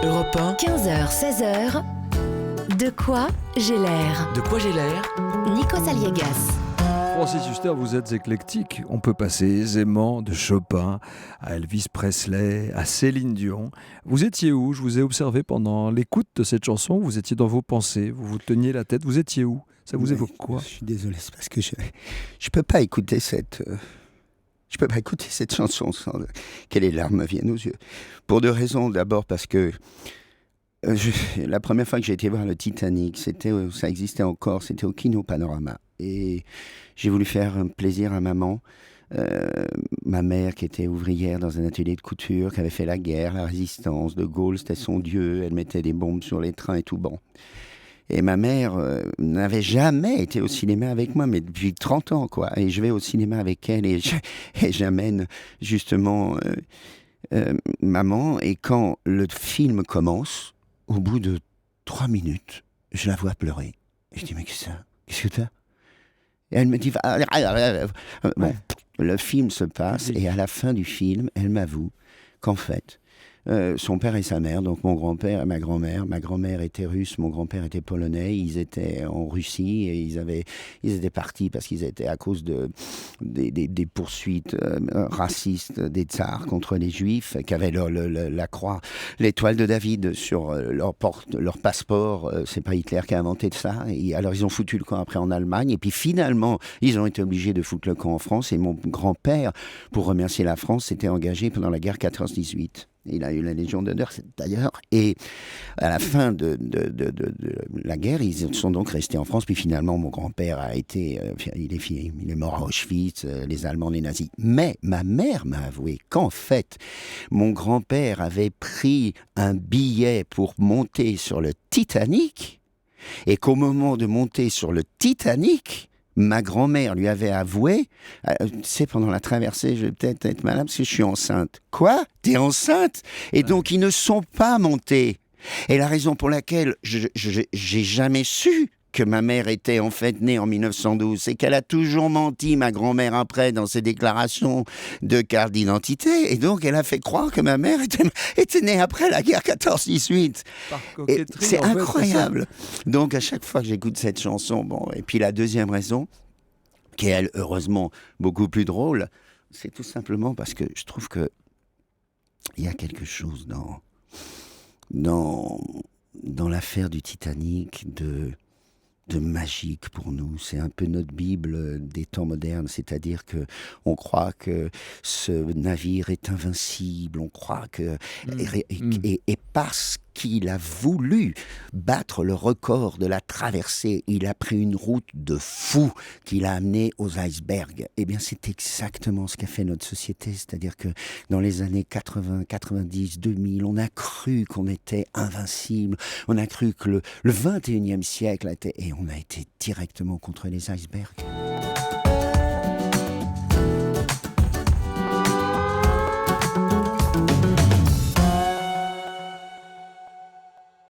Europe 1, 15h, 16h, de quoi j'ai l'air? de quoi j'ai l'air? Nico Saliegas. Francis Huster, vous êtes éclectique. On peut passer aisément de Chopin à Elvis Presley, à Céline Dion. Vous étiez où? Je vous ai observé pendant l'écoute de cette chanson. Vous étiez dans vos pensées, vous vous teniez la tête. Vous étiez où? Ça vous évoque quoi? Je suis désolé, c'est parce que je peux pas écouter je peux pas écouter cette chanson sans que les larmes me viennent aux yeux. Pour deux raisons. D'abord parce que la première fois que j'ai été voir le Titanic, ça existait encore, c'était au Kino Panorama. Et j'ai voulu faire un plaisir à maman. Ma mère qui était ouvrière dans un atelier de couture, qui avait fait la guerre, la résistance, De Gaulle c'était son dieu, elle mettait des bombes sur les trains et tout, bon. Et ma mère n'avait jamais été au cinéma avec moi, mais depuis 30 ans, quoi. Et je vais au cinéma avec elle et j'amène justement maman. Et quand le film commence, au bout de 3 minutes, je la vois pleurer. Et je dis, mais qu'est-ce que t'as? Et elle me dit, bon, le film se passe et à la fin du film, elle m'avoue qu'en fait, son père et sa mère, donc mon grand-père et ma grand-mère était russe, mon grand-père était polonais, ils étaient en Russie et ils étaient partis parce qu'ils étaient à cause des poursuites racistes des tsars contre les juifs, qui avaient la croix, l'étoile de David sur leur passeport. C'est pas Hitler qui a inventé ça. Et alors ils ont foutu le camp après en Allemagne et puis finalement ils ont été obligés de foutre le camp en France et mon grand-père, pour remercier la France, s'était engagé pendant la guerre 14-18. Il a eu la Légion d'honneur, d'ailleurs. Et à la fin de la guerre, ils sont donc restés en France. Puis finalement, mon grand-père il est mort à Auschwitz, les Allemands, les nazis. Mais ma mère m'a avoué qu'en fait, mon grand-père avait pris un billet pour monter sur le Titanic. Et qu'au moment de monter sur le Titanic, ma grand-mère lui avait avoué, pendant la traversée, je vais peut-être être malade parce que je suis enceinte. Quoi? T'es enceinte? Et donc, ils ne sont pas montés. Et la raison pour laquelle j'ai jamais su que ma mère était en fait née en 1912, c'est qu'elle a toujours menti, ma grand-mère, après, dans ses déclarations de carte d'identité. Et donc, elle a fait croire que ma mère était née après la guerre 14-18. Et c'est incroyable. Donc, à chaque fois que j'écoute cette chanson, bon, et puis la deuxième raison, qui est, elle, heureusement, beaucoup plus drôle, c'est tout simplement parce que je trouve que il y a quelque chose dans l'affaire du Titanic de magique pour nous. C'est un peu notre Bible des temps modernes, c'est-à-dire que on croit que ce navire est invincible, on croit que et parce qu'il a voulu battre le record de la traversée, il a pris une route de fou qui l'a amené aux icebergs. Eh bien, c'est exactement ce qu'a fait notre société, c'est-à-dire que dans les années 80, 90, 2000, on a cru qu'on était invincible, on a cru que le 21e siècle était... Et on a été directement contre les icebergs.